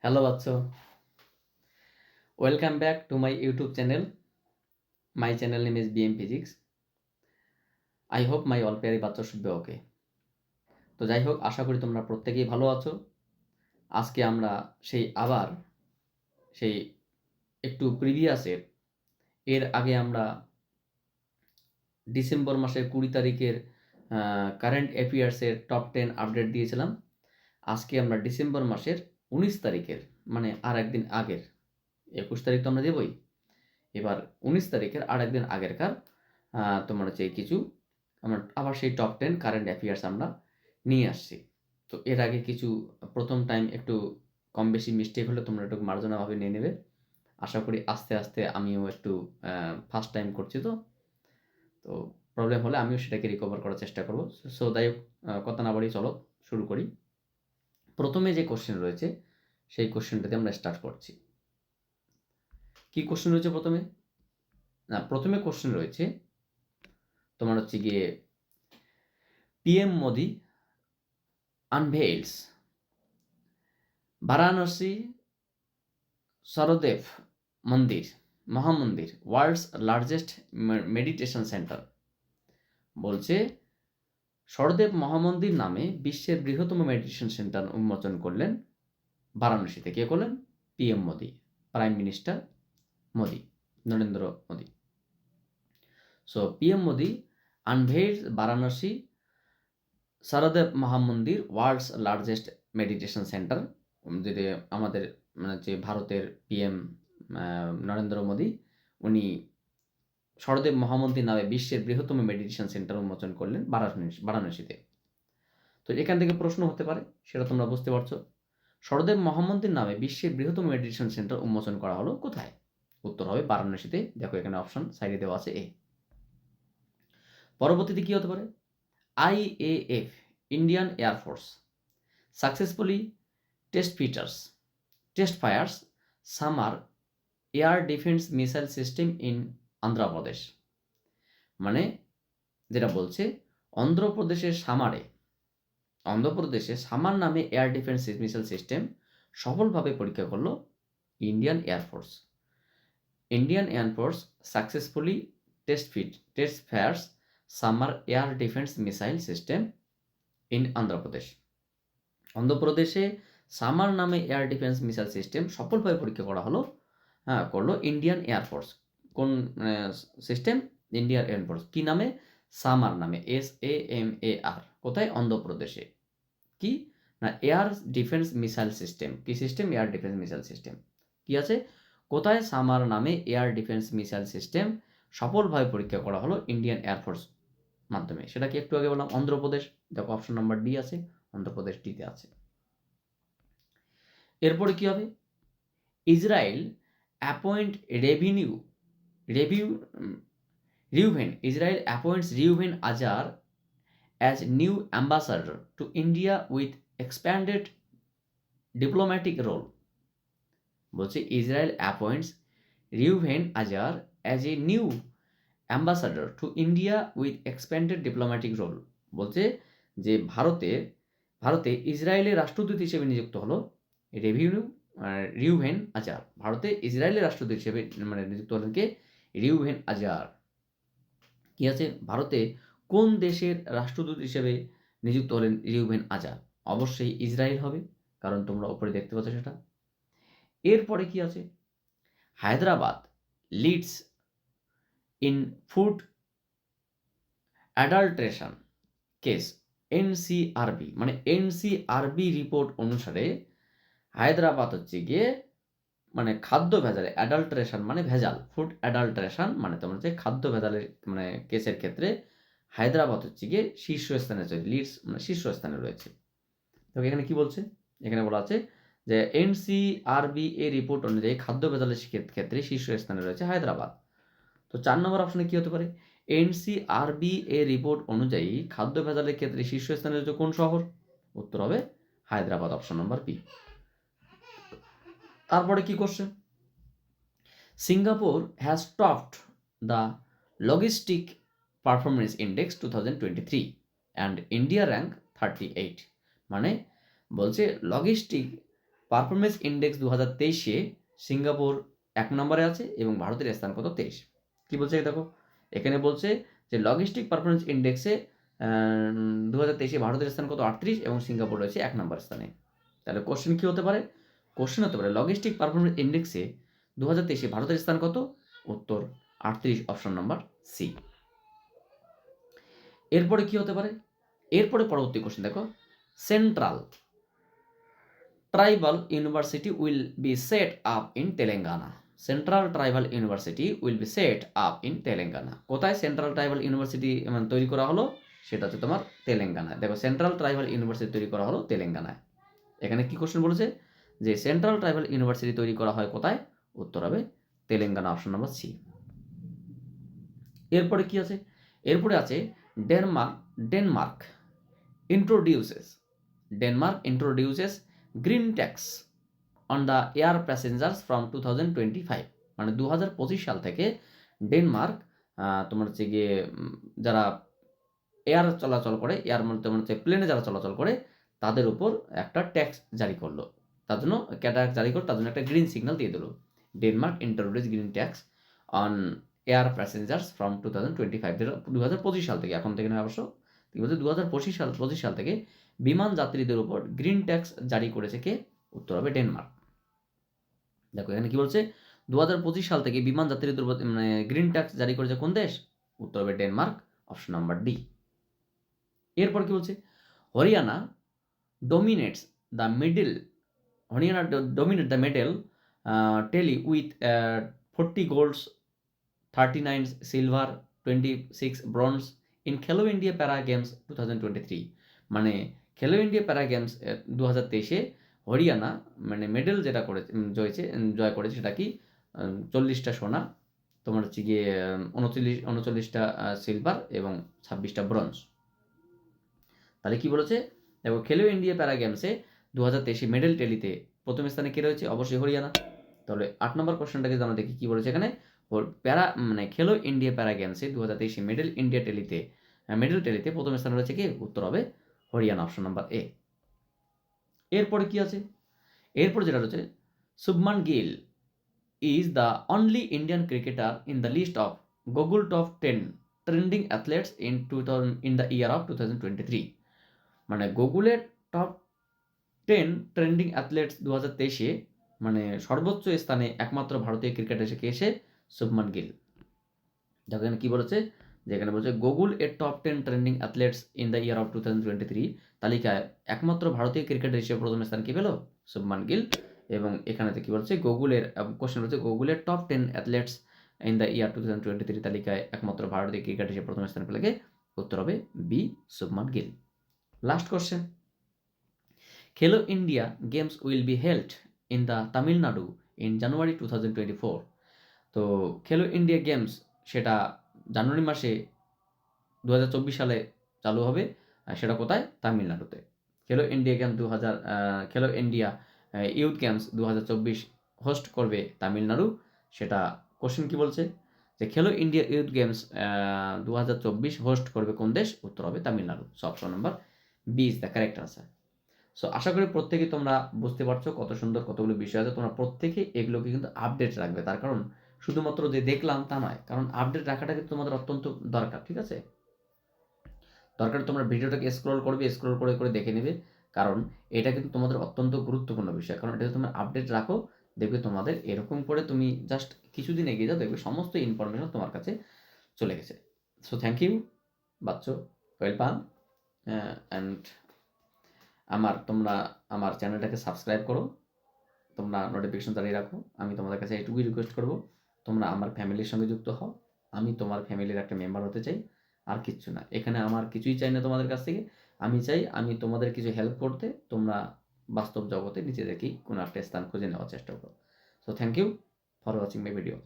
Hello Vatso, welcome back to my YouTube channel. My channel name is BM Physics. I hope my all প্যারি বাচ্চা should be okay. তো যাই হোক, আশা করি তোমরা প্রত্যেকেই ভালো আছো। আজকে আমরা সেই একটু প্রিভিয়াসের এর আগে আমরা ডিসেম্বর মাসের 20 তারিখের কারেন্ট অ্যাফেয়ার্সের টপ 10 আপডেট দিয়েছিলাম। আজকে আমরা ডিসেম্বর মাসের 19 তারিখের মানে আর একদিন আগের 21 তারিখ তো আমরা দেবই, এবার 19 তারিখের আর একদিন আগেরকার তোমার হচ্ছে কিছু আমরা আবার সেই টপ 10 কারেন্ট অ্যাফেয়ার্স আমরা নিয়ে আসছি। তো এর আগে কিছু প্রথম টাইম একটু কম বেশি মিস্টেক হলে তোমরা একটু মার্জনাভাবে নিয়ে নেবে। আশা করি আস্তে আস্তে আমিও একটু ফার্স্ট টাইম করছি, তো প্রবলেম হলে আমিও সেটাকে রিকভার করার চেষ্টা করব। সো যাই হোক, কথা না বাড়িয়ে চলো শুরু করি। প্রথমে যে কোশ্চেন রয়েছে সেই কোশ্চেনটাতে আমরা স্টার্ট করছি। কি কোশ্চেন রয়েছে প্রথমে? প্রথমে কোশ্চেন রয়েছে তোমার হচ্ছে গিয়ে PM Modi unveils Varanasi Swarved Mahamandir world's largest meditation centre. বলছে সরদেব মহামন্দির নামে বিশ্বের বৃহত্তম মেডিটেশন সেন্টার উন্মোচন করলেন বারাণসীতে। কে করলেন? PM Modi, prime minister Modi, Narendra Modi. So PM Modi unveils Varanasi Swarved Mahamandir world's largest meditation centre. যেটি আমাদের যে ভারতের PM নরেন্দ্র মোদি, উনি সরদেব মহামন্দির নামে বিশ্বের বৃহত্তম মেডিটেশন সেন্টার উন্মোচন করলেন বারাণসীতে। তো এখান থেকে প্রশ্ন হতে পারে, সেটা তোমরা বুঝতে পারছো। সরদেব মহামন্দির নামে বিশ্বের বৃহত্তম মেডিটেশন সেন্টার উন্মোচন করা হলো কোথায়? উত্তর হবে বারাণসীতে। দেখো এখানে অপশন সাইডে দেওয়া আছে এ। পরবর্তীতে কি হতে পারে? IAF Indian air force successfully test fires summer air defense missile system in Andhra Pradesh. মানে যেটা বলছে অন্ধ্রপ্রদেশের সামার নামে এয়ার ডিফেন্স মিসাইল সিস্টেম সফলভাবে পরীক্ষা করলো Indian air force successfully test fires Samar air defence missile system in অন্ধ্রপ্রদেশে সামার নামে এয়ার ডিফেন্স মিসাইল সিস্টেম সফলভাবে পরীক্ষা করলো ইন্ডিয়ান এয়ারফোর্স। কোন সিস্টেম? Indian air force. কি নামে? সামার নামে, SAMAR। কোথায়? অন্ধ্রপ্রদেশে। কি না? Air defence missile system. কি system? Air defence missile system. কি আছে? কোথায়? সামার নামে এয়ার ডিফেন্স মিসাইল সিস্টেম সফলভাবে পরীক্ষা করা হলো ইন্ডিয়ান এয়ারফোর্স মাধ্যমে। সেটা কি একটু আগে বললাম? অন্ধ্রপ্রদেশ। দেখো অপশন নাম্বার ডি আছে, অন্ধ্রপ্রদেশ ডিতে আছে। এরপরে কি হবে? ইসরায়েল অ্যাপয়েন্ট রিউভেন আজার as new ambassador to India with expanded diplomatic role। বলছে ইসরায়েল অ্যাপয়েন্টস রিউভেন আজার as a new ambassador to India with expanded diplomatic role। বলছে যে ভারতে ইসরায়েলের রাষ্ট্রদূত হিসেবে নিযুক্ত হলো রিউভেন আজার। ভারতে ইসরায়েলের রাষ্ট্রদূত হিসেবে নিযুক্ত হলেন কে? রিউভেন আজার। কি আছে? ভারতে কোন দেশের রাষ্ট্রদূত হিসেবে নিযুক্ত হলেন রিউভেন আজার? অবশ্যই ইসরায়েল হবে, কারণ তোমরা উপরে দেখতে পাচ্ছ সেটা। এরপরে কি আছে? Hyderabad leads in food adulteration case. NCRB report অনুসারে হায়দ্রাবাদ হচ্ছে গিয়ে খাদ্য ভেজালে, অ্যাডাল্ট্রেশন মানে ভেজাল, ফুড অ্যাডাল্ট্রেশন মানে তোমার হচ্ছে খাদ্য ভেজালের কেসের ক্ষেত্রে হায়দ্রাবাদ হচ্ছে গিয়ে শীর্ষস্থানে রয়েছে। তো এখানে কি বলছে? এখানে বলা আছে যে এনসিআরবি এর রিপোর্ট অনুযায়ী খাদ্য ভেজালের ক্ষেত্রে শীর্ষস্থানে রয়েছে হায়দ্রাবাদ। তো 4 নম্বর অপশনে কি হতে পারে? এনসিআরবি এর রিপোর্ট অনুযায়ী খাদ্য ভেজালের ক্ষেত্রে শীর্ষস্থানে রয়েছে কোন শহর? উত্তর হবে হায়দ্রাবাদ, অপশন নম্বর বি। তারপরে কি করছে? Singapore has topped the logistic performance index 2023 and India rank 38। মানে বলছে লজিস্টিক পারফরমেন্স ইন্ডেক্স 2023-এ সিঙ্গাপুর 1 নম্বরে আছে এবং ভারতের স্থান কত? 23। কি বলছে দেখো, এখানে বলছে যে লজিস্টিক পারফরমেন্স ইন্ডেক্সে 2023-এ ভারতের স্থান কত? 38 এবং সিঙ্গাপুর রয়েছে 1 নম্বর স্থানে। তাহলে কোশ্চেন কি হতে পারে? কোশ্চেন হতে পারে লজিস্টিক পারফরমেন্স ইন্ডেক্সে 2023-এ ভারতের স্থান কত? উত্তর 38, অপশন নাম্বার সি। এরপরে কি হতে পারে? এরপরে পরবর্তী কোশ্চেন দেখো, central tribal university will be set up in Telangana. Central tribal university will be set up in Telangana. কোথায় সেন্ট্রাল ট্রাইবাল ইউনিভার্সিটি তৈরি করা হলো? সেটা হচ্ছে তোমার তেলেঙ্গানায়। দেখো, সেন্ট্রাল ট্রাইবাল ইউনিভার্সিটি তৈরি করা হলো তেলেঙ্গানায়। এখানে কি কোশ্চেন বলেছে যে সেন্ট্রাল ট্রাইবাল ইউনিভার্সিটি তৈরি করা হয় কোথায়? উত্তর হবে তেলেঙ্গানা, অপশন নাম্বার সি। এরপরে কি আছে? এরপরে আছে Denmark introduces green tax on the air passengers from 2025। মানে 2025 সাল থেকে ডেনমার্ক তোমার হচ্ছে গিয়ে যারা এয়ার চলাচল করে, এয়ার তোমার হচ্ছে প্লেনে যারা চলাচল করে তাদের উপর একটা ট্যাক্স জারি করলো। তার জন্য ট্যাক্স জারি করে তার জন্য একটা গ্রিন সিগন্যাল দিয়ে দিল। Denmark introduce green tax on air passengers from 2025, 2025 সাল থেকে, এখন থেকে নয় অবশ্য। ঠিক বলছে 2025 সাল থেকে বিমান যাত্রীদের উপর গ্রিন ট্যাক্স জারি করেছে কে? উত্তর হবে ডেনমার্ক। দেখো এখানে কি বলছে, 2025 সাল থেকে বিমান যাত্রীদের উপর গ্রিন ট্যাক্স জারি করেছে কোন দেশ? উত্তর হবে ডেনমার্ক, অপশন নাম্বার ডি। এরপর কি বলছে, Haryana dominates the medal tally with 40 golds, 39 silver, 26 bronze in Khelo India para games 2023। মানে খেলো India para games 2023-এ Haryana medal যেটা করে জয় করেছে সেটা কি? 40টা সোনা, তোমার হচ্ছে গিয়ে 39টা সিলভার এবং 26টা ব্রোঞ্জ। তাহলে কি বলেছে? দেখো, খেলো ইন্ডিয়া প্যারা গেমসে 2023 মেডেল টেলিতে প্রথম স্থানে কে রয়েছে? অবশ্যই হরিয়ানা। তাহলে 8 নম্বর কোশ্চেনটাকে আমরা দেখি কি বলেছে এখানে। খেলো ইন্ডিয়া প্যারা গেমসে 2023 মেডেল টেলিতে প্রথম স্থানে রয়েছে কে? উত্তর হবে হরিয়ানা, অপশন নাম্বার এ। এরপরে কি আছে? এরপরে যেটা রয়েছে, Shubman Gill is the only Indian cricketer in the list of Google top 10 trending athletes in the year of 2023। মানে গুগলের টপ 10 ট্রেন্ডিং অ্যাথলেটস 2023-এ সর্বোচ্চ স্থানে একমাত্র ভারতীয় ক্রিকেটার এসে শুভমান গিল। দেখো এখানে কি বলেছে, যেখানে বলছে গুগল এর top 10 trending athletes in the year of 2023 তালিকায় একমাত্র ভারতীয় ক্রিকেটার হিসেবে প্রথম স্থান কি পেল? শুভমান গিল। এবং এখানেতে কি বলছে, কোশ্চেন বলছে গুগলের টপ 10 অ্যাথলেটস ইন দ্য ইয়ার 2023 তালিকায় একমাত্র ভারতীয় ক্রিকেটার হিসেবে প্রথম স্থান পেলে কে? উত্তর হবে B, Shubman Gill. Last question, Khelo India games will be held in the Tamil Nadu in January 2024। তো খেলো ইন্ডিয়া গেমস সেটা জানুয়ারি মাসে 2024 সালে চালু হবে, সেটা কোথায়? তামিলনাড়ুতে। খেলো ইন্ডিয়া ইউথ গেমস 2024 হোস্ট করবে তামিলনাড়ু। সেটা কোশ্চেন কি বলছে যে খেলো ইন্ডিয়া ইউথ গেমস 2024 হোস্ট করবে কোন দেশ? উত্তর হবে Tamil Nadu. So option number B is the correct answer. So আশা করি প্রত্যেকেই তোমরা বুঝতে পারছো কত সুন্দর কতগুলো বিষয় আছে। তোমরা প্রত্যেকে এগুলোকে কিন্তু আপডেট রাখবে। তার কারণ শুধুমাত্র যে দেখলাম তা নয়, কারণ আপডেট রাখাটা কিন্তু তোমাদের অত্যন্ত দরকার। ঠিক আছে, দরকার তোমরা ভিডিওটাকে স্ক্রল করে করে দেখে নেবে, কারণ এটা কিন্তু তোমাদের অত্যন্ত গুরুত্বপূর্ণ বিষয়। কারণ এটা তোমরা আপডেট রাখো, দেখবে তোমাদের এরকম করে তুমি জাস্ট কিছুদিন এগিয়ে যাও, দেখবে সমস্ত ইনফরমেশন তোমার কাছে চলে গেছে। সো থ্যাংক ইউ বাচ্চো, ওয়েলকাম। অ্যান্ড তোমরা আমার চ্যানেলটাকে সাবস্ক্রাইব করো, তোমরা নোটিফিকেশন চালিয়ে রাখো। আমি তোমাদের কাছে এটুকুই রিকোয়েস্ট করবো, তোমরা আমার ফ্যামিলির সঙ্গে যুক্ত হও। আমি তোমার ফ্যামিলির একটা মেম্বার হতে চাই, আর কিচ্ছু না। এখানে আমার কিছুই চাই না তোমাদের কাছ থেকে। আমি চাই আমি তোমাদের কিছু হেল্প করতে, তোমরা বাস্তব জগতে নিজেদেরকেই কোনো একটা স্থান খুঁজে নেওয়ার চেষ্টা করো। So thank you for watching my video.